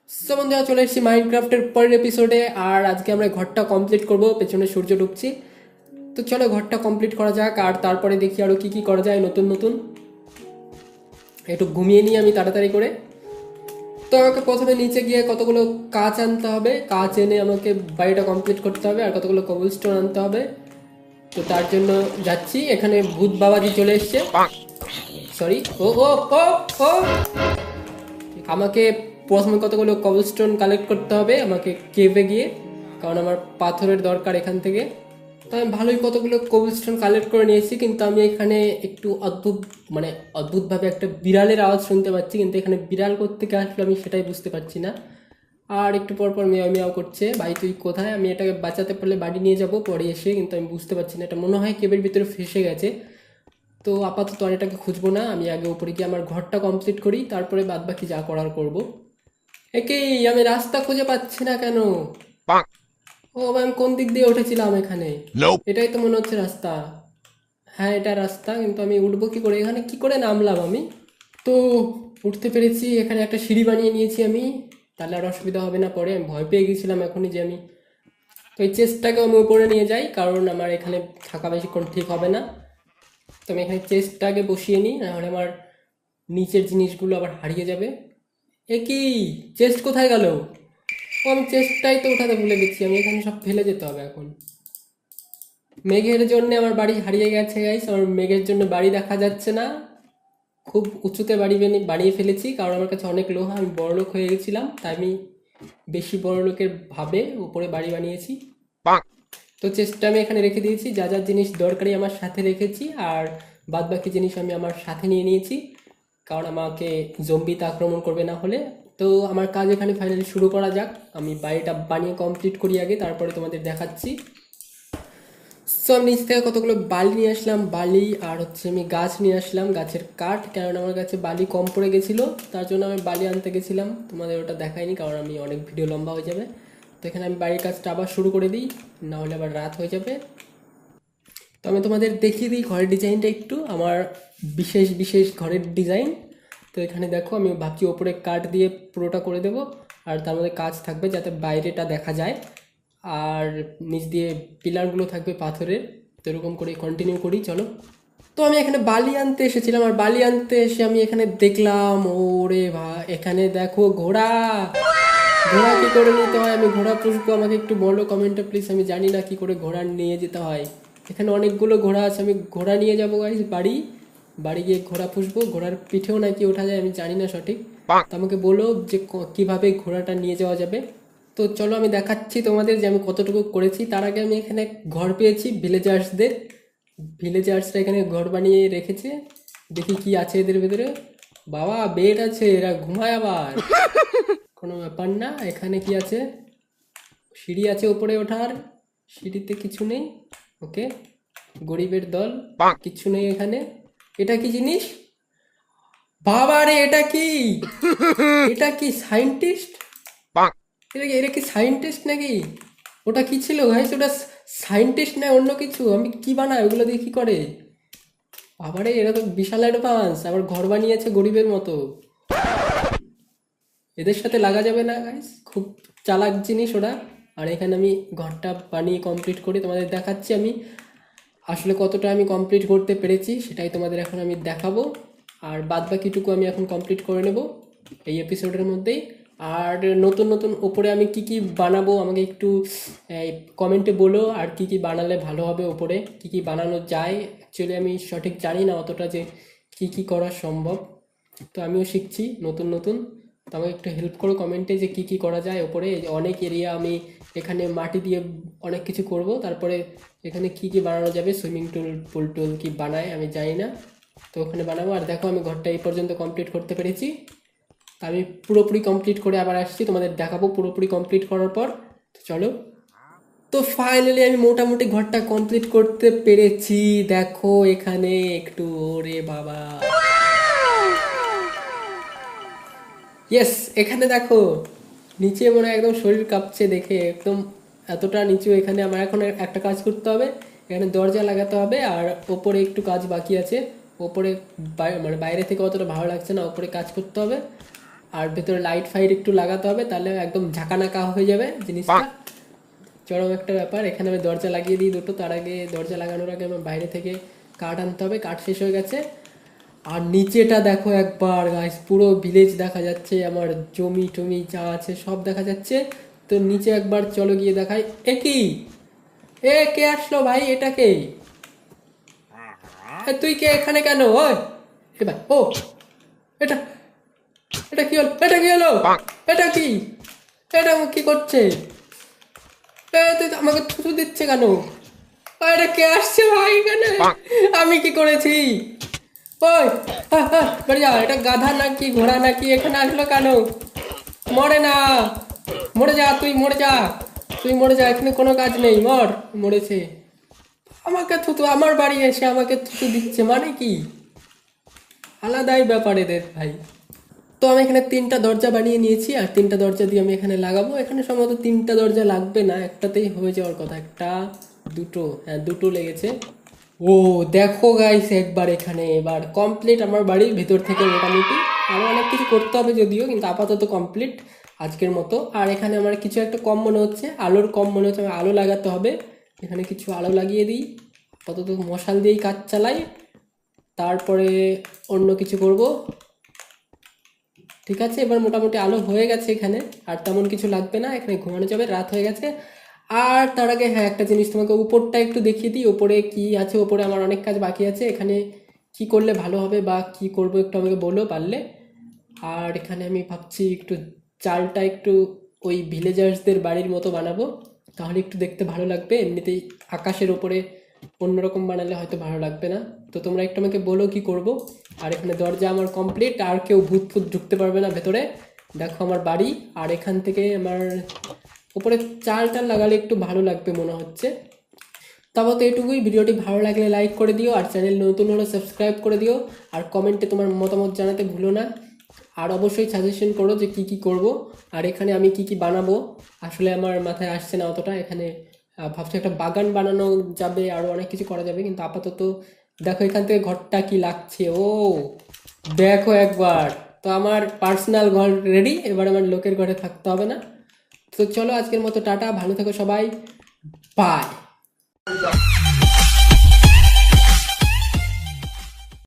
So বন্ধুরা, চলে এসেছি মাইনক্রাফটের পরের এপিসোডে। আর আজকে আমরা ঘরটা কমপ্লিট করব। পেছনে সূর্য ডুবছি। তো চলো ঘরটা কমপ্লিট করা যাক, আর তারপরে দেখি আরও কী কী করা যায় নতুন নতুন। একটু ঘুমিয়ে নিই আমি তাড়াতাড়ি করে। তো আমাকে প্রথমে নিচে গিয়ে কতগুলো কাঁচ আনতে হবে, কাঁচ এনে আমাকে বাড়িটা কমপ্লিট করতে হবে, আর কতগুলো কবলস্টোন আনতে হবে। তো তার জন্য যাচ্ছি। এখানে ভূত বাবাজি চলে এসছে। সরি, ও ও ও ও আমাকে প্রথমে কতগুলো কবলস্টোন কালেক্ট করতে হবে আমাকে কেভে গিয়ে, কারণ আমার পাথরের দরকার এখান থেকে। তো আমি ভালোই কতগুলো কবলস্টোন কালেক্ট করে নিয়েছি, কিন্তু আমি এখানে একটু অদ্ভুতভাবে একটা বিড়ালের আওয়াজ শুনতে পাচ্ছি, কিন্তু এখানে বিড়াল কোত্থেকে আসলো আমি সেটাই বুঝতে পারছি না। আর একটু পর পর মিয়াও মিয়াও করছে। ভাই তুই কোথায়? আমি এটাকে বাঁচাতে পারলে বাড়ি নিয়ে যাব পরে এসে, কিন্তু আমি বুঝতে পারছি না। এটা মনে হয় কেবের ভিতরে ফেসে গেছে। তো আপাতত আর এটাকে খুঁজবো না, আমি আগে উপরে গিয়ে আমার ঘরটা কমপ্লিট করি, তারপরে বাদ বাকি যা করার করব। একেই আমি রাস্তা খুঁজে পাচ্ছি না কেন? ও ভাই, আমি কোন দিক দিয়ে উঠেছিলাম এখানে? Nope. এটাই তো মনে হচ্ছে রাস্তা। হ্যাঁ, এটা রাস্তা, কিন্তু আমি উঠবো কি করে? এখানে কি করে নামলাম আমি? তো উঠতে পেরেছি, এখানে একটা সিঁড়ি বানিয়ে নিয়েছি আমি। তাহলে আর অসুবিধা হবে না পরে। আমি ভয় পেয়ে গেছিলাম এখনই যে আমি। তো এই চেস্টটাকে আমি উপরে নিয়ে যাই, কারণ আমার এখানে থাকা বেশিক্ষণ ঠিক হবে না। তো আমি এখানে চেস্টটাকে বসিয়ে নিই, নাহলে আমার নিচের জিনিসগুলো আবার হারিয়ে যাবে। এ কি, চেস্ট কোথায় গেল? ও, আমি চেস্টটাই তো উঠাতে ভুলে গেছি। আমি এখানে সব ফেলে যেতে হবে এখন। মেঘের জন্য আমার বাড়ি হারিয়ে গেছে গাইস। আমার মেঘের জন্য বাড়ি দেখা যাচ্ছে না। খুব উঁচুতে বাড়ি বানিয়ে ফেলেছি, কারণ আমার কাছে অনেক লোহা। আমি বড়লোক হয়ে গেছিলাম, তাই আমি বেশি বড়লোকের ভাবে উপরে বাড়ি বানিয়েছি। তো চেষ্টা আমি এখানে রেখে দিয়েছি, যা যা জিনিস দরকারি আমার সাথে রেখেছি, আর বাদ বাকি জিনিস আমি আমার সাথে নিয়ে নিয়েছি, কারণ আমাকে জম্বিতে আক্রমণ করবে না হলে। তো আমার কাজ এখানে ফাইনালি শুরু করা যাক। আমি বাড়িটা বানিয়ে কমপ্লিট করি আগে, তারপরে তোমাদের দেখাচ্ছি। সো আমি নিচ থেকে কতগুলো বালি নিয়ে আসলাম, বালি আর হচ্ছে আমি গাছ নিয়ে আসলাম, গাছের কাঠ, কারণ আমার কাছে বালি কম পড়ে গেছিলো। তার জন্য আমি বালি আনতে গেছিলাম। তোমাদের ওটা দেখাইনি, কারণ আমি অনেক ভিডিও লম্বা হয়ে যাবে। তো এখানে আমি বাড়ির কাজটা আবার শুরু করে দিই, না হলে আবার রাত হয়ে যাবে। তো আমি তোমাদের দেখিয়ে দিই ঘরের ডিজাইনটা একটু, আমার বিশেষ বিশেষ ঘরের ডিজাইন। তো এখানে দেখো, আমি ভাবছি ওপরে কাঠ দিয়ে পুরোটা করে দেবো, আর তার মধ্যে কাজ থাকবে যাতে বাইরেটা দেখা যায়, আর নিচ দিয়ে পিলারগুলো থাকবে পাথরের। তো এরকম করে কন্টিনিউ করি, চলো। তো আমি এখানে বালি আনতে এসেছিলাম, আর বালি আনতে এসে আমি এখানে দেখলাম, ওরে এখানে দেখো ঘোড়া। ঘোড়া কি করে নিতে হয়? আমি ঘোড়া পুষবো, আমাকে একটু বলো কমেন্টে প্লিজ। আমি জানি না কি করে ঘোড়া নিয়ে যেতে হয়। এখানে অনেকগুলো ঘোড়া আছে, আমি ঘোড়া নিয়ে যাবো গাইস বাড়ি। বাড়ি গিয়ে ঘোড়া পুষবো। ঘোড়ার পিঠেও নাকি ওঠা যায়, আমি জানি না সঠিক। তো আমাকে বলো যে কিভাবে ঘোড়াটা নিয়ে যাওয়া যাবে। তো চলো আমি দেখাচ্ছি তোমাদের যে আমি কতটুকু করেছি। তার আগে আমি এখানে ঘর পেয়েছি ভিলেজার্সদের। ভিলেজার্সরা এখানে ঘর বানিয়ে রেখেছে। দেখি কি আছে এদের ভেতরে। বাবা, বেড আছে, এরা ঘুমায় আবার। কোনো ব্যাপার না। এখানে কি আছে? সিঁড়ি আছে উপরে ওঠার। সিঁড়িতে কিছু নেই। ওকে, গরিবের দল। কিছু নেই এখানে। এটা কি জিনিস? বাবা রে, এটা কি? এটা কি সায়েন্টিস্ট? এরা কি সায়েন্টিস্ট নাকি? ওটা কি ছিল ভাইস? ওটা সায়েন্টিস্ট না অন্য কিছু? আমি কি বানায় ওগুলো দিয়ে কি করে? বাবারে, এরা তো বিশাল অ্যাডভান্স। আবার ঘর বানিয়েছে গরিবের মতো। এদের সাথে লাগা যাবে না গাইস, খুব চালাক জিনিস ওরা। আর এখানে আমি ঘরটা বানিয়ে কমপ্লিট করে তোমাদের দেখাচ্ছি আমি আসলে কতটা আমি কমপ্লিট করতে পেরেছি, সেটাই তোমাদের এখন আমি দেখাবো। আর বাদ বাকিটুকু আমি এখন কমপ্লিট করে নেব এই এপিসোডের মধ্যেই। আর নতুন নতুন ওপরে আমি কি কি বানাবো আমাকে একটু কমেন্টে বলো, আর কি কি বানালে ভালো হবে, ওপরে কি কি বানানো যায়। অ্যাকচুয়ালি আমি সঠিক জানি না অতটা যে কি কি করা সম্ভব। তো আমিও শিখছি নতুন নতুন। তো আমাকে একটু হেল্প করো কমেন্টে যে কি কি করা যায় ওপরে। এই যে অনেক এরিয়া আমি এখানে মাটি দিয়ে অনেক কিছু করব। তারপরে এখানে কি কি বানানো যাবে, সুইমিং পুল টুল কি বানায় আমি জানি না। তো ওখানে বানাবো। আর দেখো, আমি ঘরটা এই পর্যন্ত কমপ্লিট করতে পেরেছি। তা আমি পুরোপুরি কমপ্লিট করে আবার আসছি, তোমাদের দেখাবো পুরোপুরি কমপ্লিট করার পর। তো চলো। তো ফাইনালি আমি মোটামুটি ঘরটা কমপ্লিট করতে পেরেছি। দেখো এখানে একটু, ওরে বাবা, ইয়েস। এখানে দেখো, নিচে মনে হয় একদম শরীর কাঁপছে দেখে, একদম এতটা নিচু। এখানে আমার এখন একটা কাজ করতে হবে, এখানে দরজা লাগাতে হবে, আর ওপরে একটু কাজ বাকি আছে। ওপরে মানে বাইরে থেকে অতটা ভালো লাগছে না, ওপরে কাজ করতে হবে। আর ভেতরে লাইট ফাইট একটু লাগাতে হবে, তাহলে একদম ঝাঁকানাকা হয়ে যাবে জিনিসটা। চরম একটা ব্যাপার। এখানে আমি দরজা লাগিয়ে দিই দুটো। তার আগে দরজা লাগানোর আগে আমার বাইরে থেকে কাঠ আনতে হবে, কাঠ শেষ হয়ে গেছে। আর নিচেটা দেখো একবার গাইস, পুরো ভিলেজ দেখা যাচ্ছে, আমার জমি টমি যা আছে সব দেখা যাচ্ছে। তো নিচে একবার চলো গিয়ে দেখাই। এ কি, এ কে আসলো ভাই, এটা কে? তুই কে এখানে কেন? ওই এ ভাই, ও এটা, এটা কি হলো, এটা কি হলো, এটা কি, এটা কি করছে? তুই আমাকে থুতু দিচ্ছে কেন? এটা কে আসছে ভাই এখানে? আমি কি করেছি? ওই বাড়ি যা, এটা গাধা নাকি ঘোড়া নাকি এখানে আসলো কেন? মরে না, মরে যা, তুই মরে যা, তুই মরে যা, এখানে কোনো কাজ নেই, মর। মরেছে। আমাকে থুতু, আমার বাড়ি এসে আমাকে থুতু দিচ্ছে মানে কি? আলাদাই ব্যাপার এদের ভাই। তো আমি এখানে 3টা দরজা বানিয়ে নিয়েছি, আর 3টা দরজা দিয়ে আমি এখানে লাগাবো। এখানে সম্ভবত 3টা দরজা লাগবে না, একটাতেই হয়ে যাওয়ার কথা। একটা, দুটো, হ্যাঁ দুটো লেগেছে। ও দেখো গাইস একবার এখানে, এবার কমপ্লিট আমার বাড়ির ভেতর থেকে মোটামুটি। আরও অনেক কিছু করতে হবে যদিও, কিন্তু আপাতত কমপ্লিট আজকের মতো। আর এখানে আমার কিছু একটা কম মনে হচ্ছে, আলোর কম মনে হচ্ছে, আমার আলো লাগাতে হবে। এখানে কিছু আলো লাগিয়ে দিই, আপাতত মশাল দিয়েই কাজ চালাই, তারপরে অন্য কিছু করব। ঠিক আছে, এবার মোটামুটি আলো হয়ে গেছে এখানে, আর তেমন কিছু লাগবে না, এখানে ঘুমানো যাবে, রাত হয়ে গেছে। আর তার আগে হ্যাঁ একটা জিনিস তোমাকে উপরটা একটু দেখিয়ে দিই, ওপরে কি আছে। ওপরে আমার অনেক কাজ বাকি আছে, এখানে কি করলে ভালো হবে বা কি করব একটু আমাকে বলো পারলে। আর এখানে আমি ভাবছি একটু চালটা একটু ওই ভিলেজার্সদের বাড়ির মতো বানাবো, তাহলে একটু দেখতে ভালো লাগবে। এমনিতেই আকাশের ওপরে অন্যরকম বানালে হয়তো ভালো লাগবে না। তো তোমরা একটু আমাকে বলো কি করব। আর এখানে দরজা আমার কমপ্লিট, আর কেউ ভূত ফুত ঢুকতে পারবে না ভেতরে। দেখো আমার বাড়ি, আর এখান থেকে আমার উপরে চাল টাল লাগালে একটু ভালো লাগবে মনে হচ্ছে। তারপর তো এটুকুই। ভিডিওটি ভালো লাগলে লাইক করে দিও, আর চ্যানেল নতুন হলে সাবস্ক্রাইব করে দিও, আর কমেন্টে তোমার মতামত জানাতে ভুলো না। আর অবশ্যই সাজেশন করো যে কি কি করব, আর এখানে আমি কি কি বানাবো। আসলে আমার মাথায় আসছে না অতটা। এখানে ভাবছি একটা বাগান বানানো যাবে, আরও অনেক কিছু করা যাবে, কিন্তু আপাতত দেখো এখান থেকে ঘরটা কি লাগছে। ও দেখো একবার, তো আমার পার্সোনাল ঘর রেডি। এবার আমার লোকের ঘরে থাকতে হবে না। তো চলো আজকের মতো টাটা, ভালো থেকো সবাই, বাই।